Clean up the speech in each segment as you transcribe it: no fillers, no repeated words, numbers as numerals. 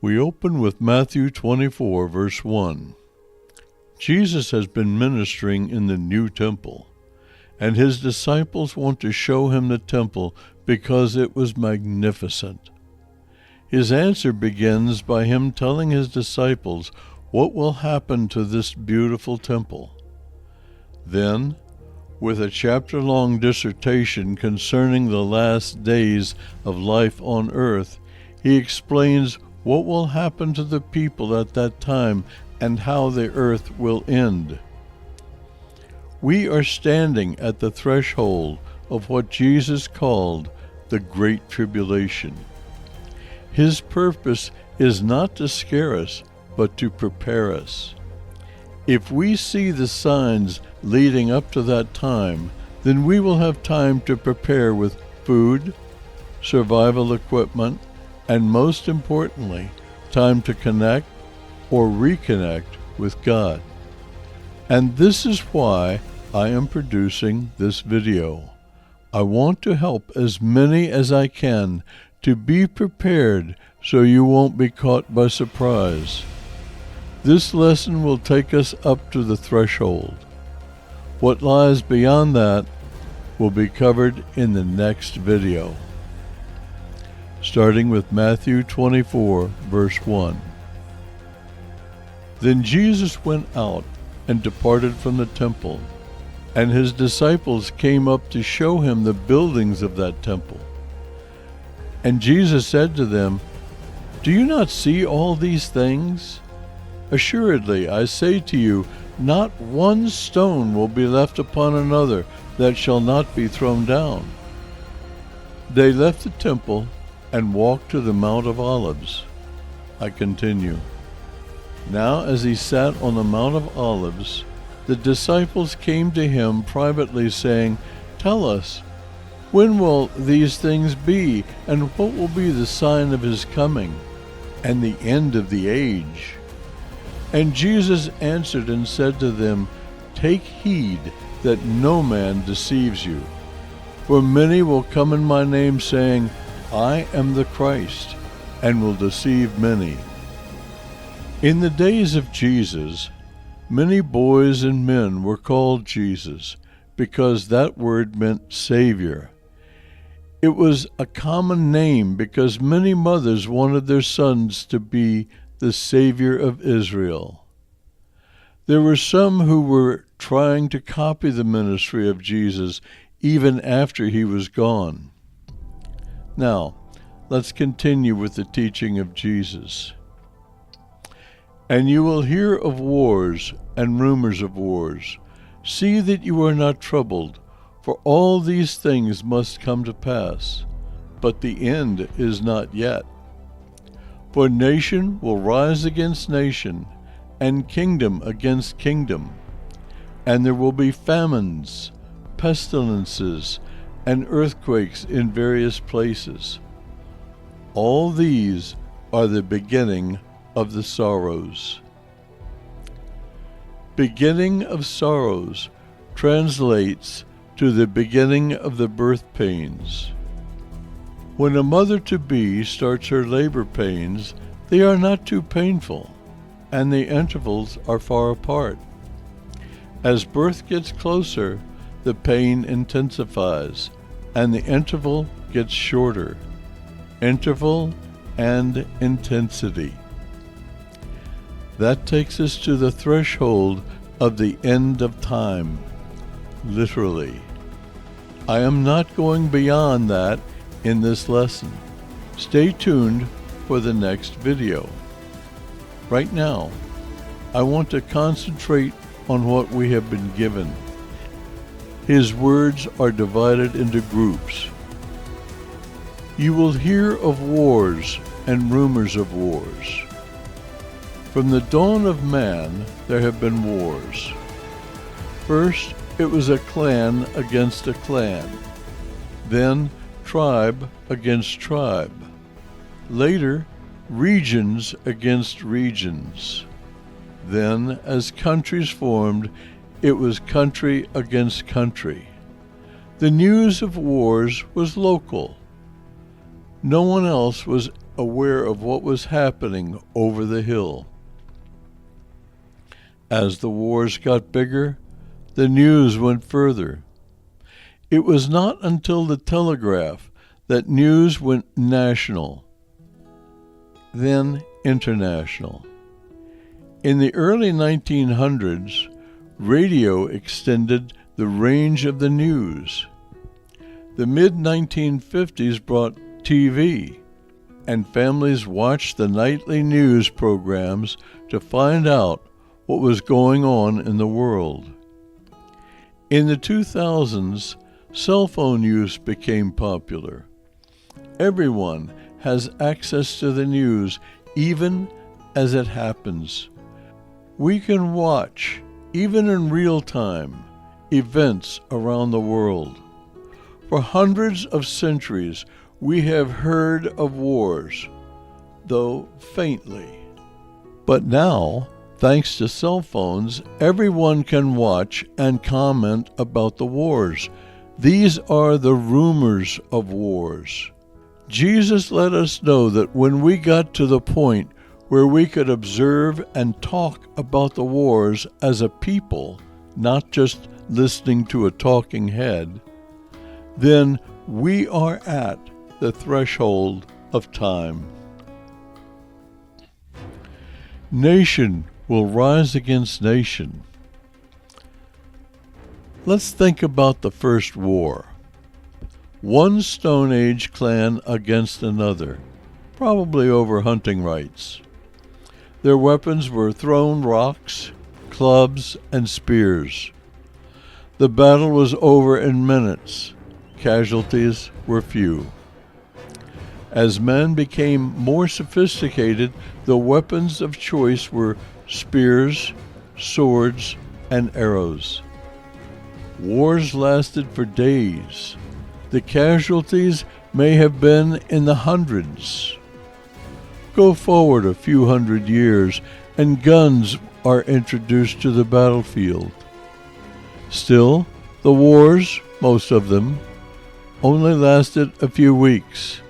We open with Matthew 24, verse 1. Jesus has been ministering in the new temple, and his disciples want to show him the temple because it was magnificent. His answer begins by him telling his disciples what will happen to this beautiful temple. Then, with a chapter-long dissertation concerning the last days of life on earth, he explains what will happen to the people at that time and how the earth will end. We are standing at the threshold of what Jesus called the Great Tribulation. His purpose is not to scare us, but to prepare us. If we see the signs leading up to that time, then we will have time to prepare with food, survival equipment, and most importantly, time to connect or reconnect with God. And this is why I am producing this video. I want to help as many as I can to be prepared so you won't be caught by surprise. This lesson will take us up to the threshold. What lies beyond that will be covered in the next video. Starting with Matthew 24, verse 1. Then Jesus went out and departed from the temple, and his disciples came up to show him the buildings of that temple. And Jesus said to them, "Do you not see all these things? Assuredly, I say to you, not one stone will be left upon another that shall not be thrown down." They left the temple and walked to the Mount of Olives. I continue. Now as he sat on the Mount of Olives, the disciples came to him privately, saying, "Tell us, when will these things be, and what will be the sign of his coming, and the end of the age?" And Jesus answered and said to them, "Take heed that no man deceives you. For many will come in my name, saying, 'I am the Christ,' and will deceive many." In the days of Jesus, many boys and men were called Jesus, because that word meant Savior. It was a common name because many mothers wanted their sons to be the Savior of Israel. There were some who were trying to copy the ministry of Jesus even after he was gone. Now, let's continue with the teaching of Jesus. "And you will hear of wars and rumors of wars. See that you are not troubled, for all these things must come to pass, but the end is not yet. For nation will rise against nation, and kingdom against kingdom, and there will be famines, pestilences, and earthquakes in various places. All these are the beginning of the sorrows." Beginning of sorrows translates to the beginning of the birth pains. When a mother-to-be starts her labor pains, they are not too painful, and the intervals are far apart. As birth gets closer, the pain intensifies, and the interval gets shorter. Interval and intensity. That takes us to the threshold of the end of time, literally. I am not going beyond that in this lesson. Stay tuned for the next video. Right now, I want to concentrate on what we have been given. His words are divided into groups. You will hear of wars and rumors of wars. From the dawn of man, there have been wars. First, it was a clan against a clan. Then, tribe against tribe. Later, regions against regions. Then, as countries formed, it was country against country. The news of wars was local. No one else was aware of what was happening over the hill. As the wars got bigger, the news went further. It was not until the telegraph that news went national, then international. In the early 1900s, radio extended the range of the news. The mid-1950s brought TV, and families watched the nightly news programs to find out what was going on in the world. In the 2000s, cell phone use became popular. Everyone has access to the news, even as it happens. We can watch, even in real time, events around the world. For hundreds of centuries, we have heard of wars, though faintly. But now, thanks to cell phones, everyone can watch and comment about the wars. These are the rumors of wars. Jesus let us know that when we got to the point where we could observe and talk about the wars as a people, not just listening to a talking head, then we are at the threshold of time. Nation will rise against nation. Let's think about the first war. One Stone Age clan against another, probably over hunting rights. Their weapons were thrown rocks, clubs, and spears. The battle was over in minutes. Casualties were few. As men became more sophisticated, the weapons of choice were spears, swords, and arrows. Wars lasted for days. The casualties may have been in the hundreds. Go forward a few hundred years, and guns are introduced to the battlefield. Still, the wars, most of them, only lasted a few weeks.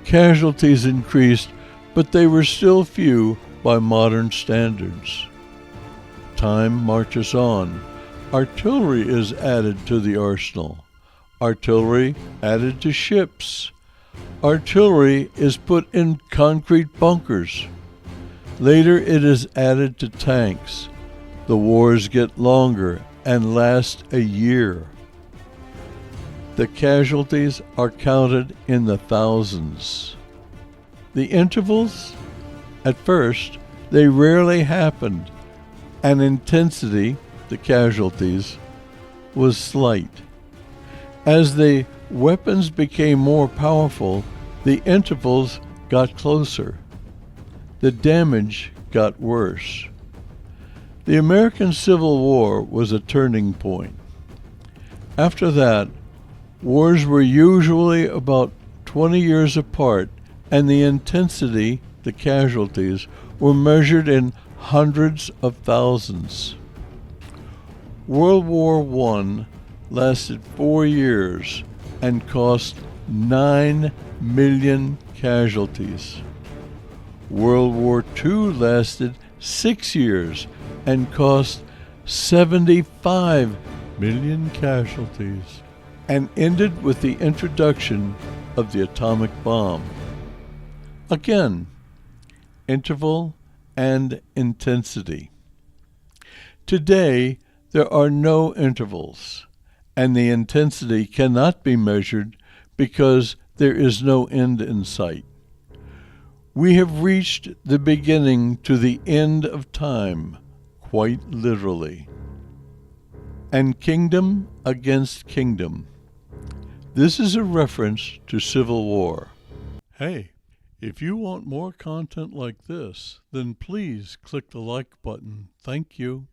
Casualties increased, but they were still few by modern standards. Time marches on. Artillery is added to the arsenal. Artillery added to ships. Artillery is put in concrete bunkers. Later it is added to tanks. The wars get longer and last a year. The casualties are counted in the thousands. The intervals? At first, they rarely happened, and intensity, the casualties, was slight. As the weapons became more powerful, the intervals got closer. The damage got worse. The American Civil War was a turning point. After that, wars were usually about 20 years apart, and the intensity, the casualties, were measured in hundreds of thousands. World War I lasted 4 years and cost 9 million casualties. World War II lasted 6 years and cost 75 million casualties, and ended with the introduction of the atomic bomb. Again, interval and intensity. Today, there are no intervals, and the intensity cannot be measured because there is no end in sight. We have reached the beginning to the end of time, quite literally. And kingdom against kingdom. This is a reference to civil war. Hey, if you want more content like this, then please click the like button. Thank you.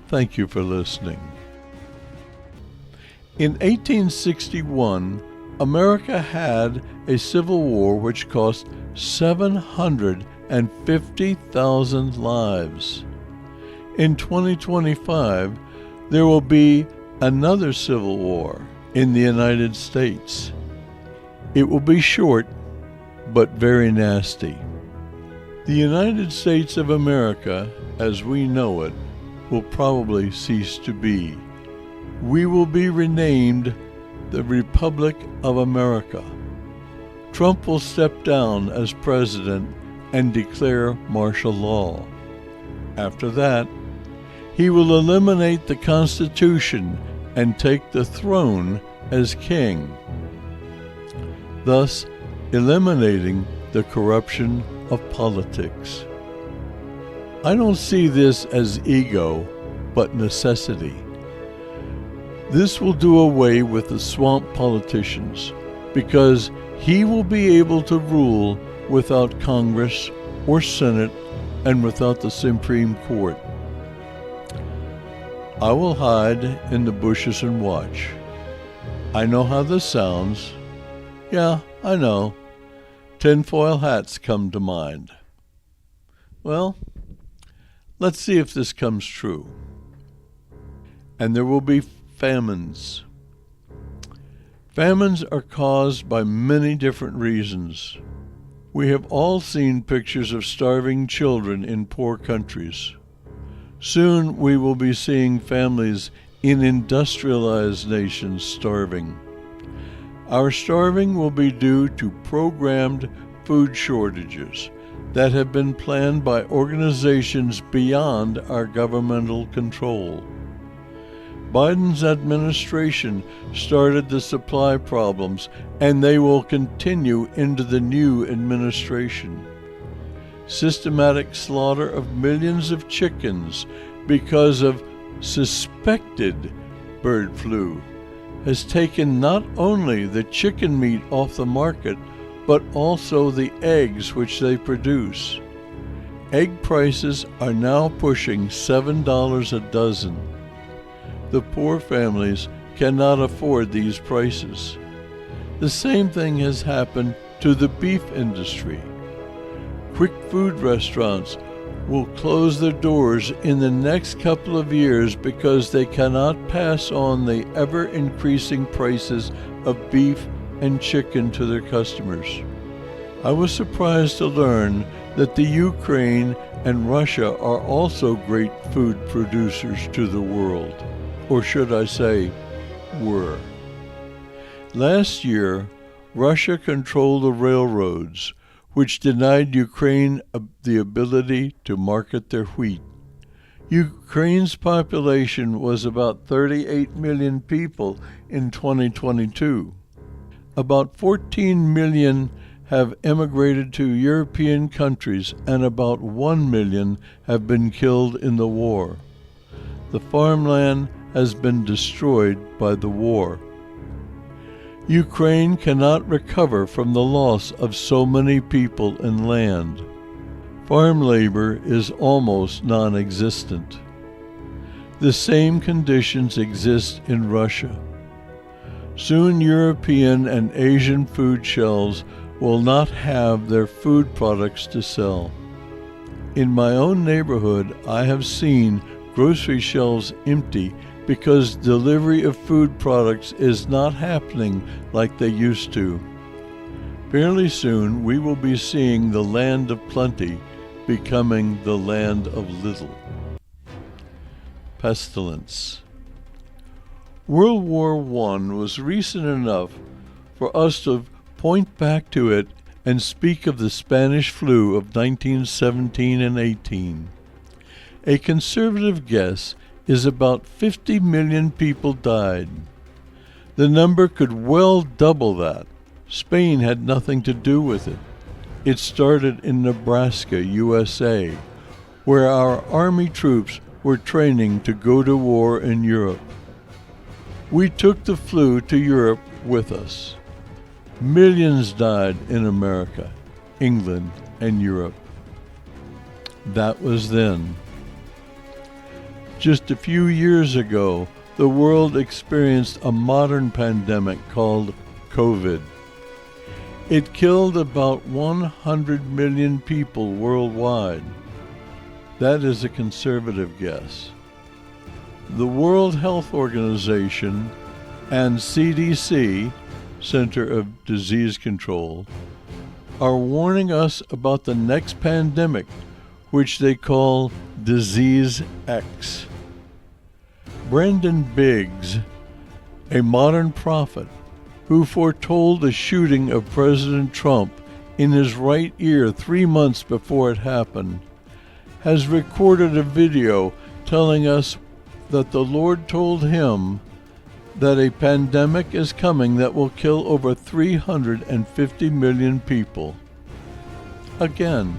Thank you for listening. In 1861, America had a civil war which cost 750,000 lives. In 2025, there will be another civil war in the United States. It will be short, but very nasty. The United States of America, as we know it, will probably cease to be. We will be renamed the Republic of America. Trump will step down as president and declare martial law. After that, he will eliminate the Constitution and take the throne as king, thus eliminating the corruption of politics. I don't see this as ego, but necessity. This will do away with the swamp politicians, because he will be able to rule without Congress or Senate and without the Supreme Court. I will hide in the bushes and watch. I know how this sounds. Yeah, I know. Tinfoil hats come to mind. Well, let's see if this comes true. And there will be famines. Famines are caused by many different reasons. We have all seen pictures of starving children in poor countries. Soon we will be seeing families in industrialized nations starving. Our starving will be due to programmed food shortages that have been planned by organizations beyond our governmental control. Biden's administration started the supply problems, and they will continue into the new administration. Systematic slaughter of millions of chickens because of suspected bird flu has taken not only the chicken meat off the market, but also the eggs which they produce. Egg prices are now pushing $7 a dozen. The poor families cannot afford these prices. The same thing has happened to the beef industry. Quick food restaurants will close their doors in the next couple of years because they cannot pass on the ever-increasing prices of beef and chicken to their customers. I was surprised to learn that the Ukraine and Russia are also great food producers to the world, or should I say, were. Last year, Russia controlled the railroads, which denied Ukraine the ability to market their wheat. Ukraine's population was about 38 million people in 2022. About 14 million have emigrated to European countries, and about 1 million have been killed in the war. The farmland has been destroyed by the war. Ukraine cannot recover from the loss of so many people and land. Farm labor is almost non-existent. The same conditions exist in Russia. Soon European and Asian food shelves will not have their food products to sell. In my own neighborhood, I have seen grocery shelves empty because delivery of food products is not happening like they used to. Fairly soon, we will be seeing the land of plenty becoming the land of little. Pestilence. World War I was recent enough for us to point back to it and speak of the Spanish flu of 1917 and 18. A conservative guess is about 50 million people died. The number could well double that. Spain had nothing to do with it. It started in Nebraska, USA, where our army troops were training to go to war in Europe. We took the flu to Europe with us. Millions died in America, England, and Europe. That was then. Just a few years ago, the world experienced a modern pandemic called COVID. It killed about 100 million people worldwide. That is a conservative guess. The World Health Organization and CDC, Center of Disease Control, are warning us about the next pandemic, which they call Disease X. Brendan Biggs, a modern prophet who foretold the shooting of President Trump in his right ear 3 months before it happened, has recorded a video telling us that the Lord told him that a pandemic is coming that will kill over 350 million people. Again,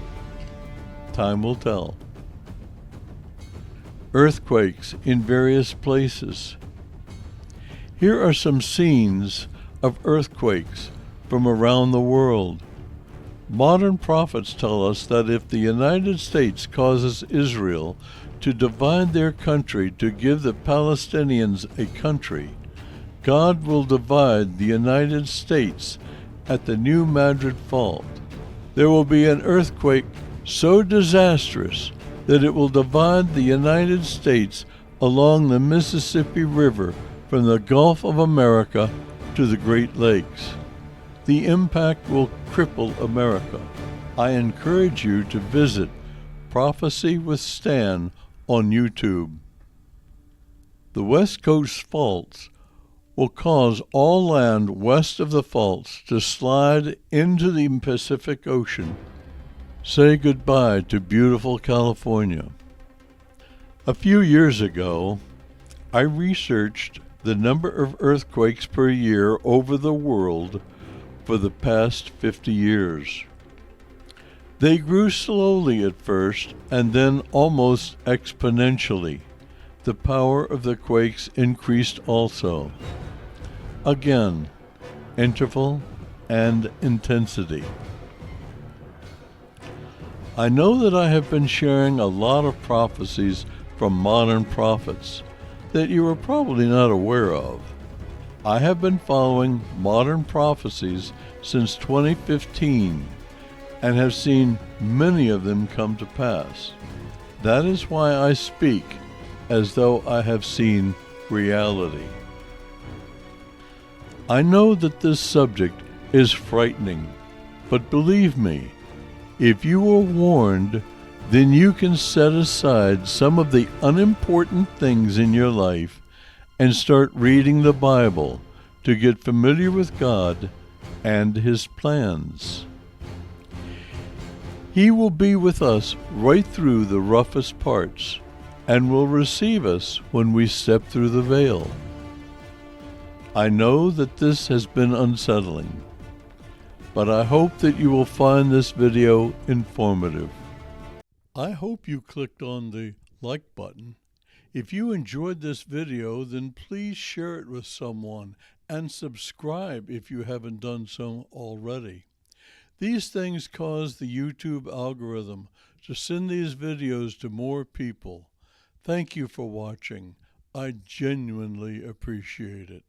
time will tell. Earthquakes in various places. Here are some scenes of earthquakes from around the world. Modern prophets tell us that if the United States causes Israel to divide their country to give the Palestinians a country, God will divide the United States at the New Madrid Fault. There will be an earthquake so disastrous that it will divide the United States along the Mississippi River from the Gulf of America to the Great Lakes. The impact will cripple America. I encourage you to visit Prophecy with Stan on YouTube. The West Coast faults will cause all land west of the faults to slide into the Pacific Ocean. Say goodbye to beautiful California. A few years ago, I researched the number of earthquakes per year over the world for the past 50 years. They grew slowly at first and then almost exponentially. The power of the quakes increased also. Again, interval and intensity. I know that I have been sharing a lot of prophecies from modern prophets that you are probably not aware of. I have been following modern prophecies since 2015 and have seen many of them come to pass. That is why I speak as though I have seen reality. I know that this subject is frightening, but believe me, if you are warned, then you can set aside some of the unimportant things in your life and start reading the Bible to get familiar with God and His plans. He will be with us right through the roughest parts and will receive us when we step through the veil. I know that this has been unsettling, but I hope that you will find this video informative. I hope you clicked on the like button. If you enjoyed this video, then please share it with someone and subscribe if you haven't done so already. These things cause the YouTube algorithm to send these videos to more people. Thank you for watching. I genuinely appreciate it.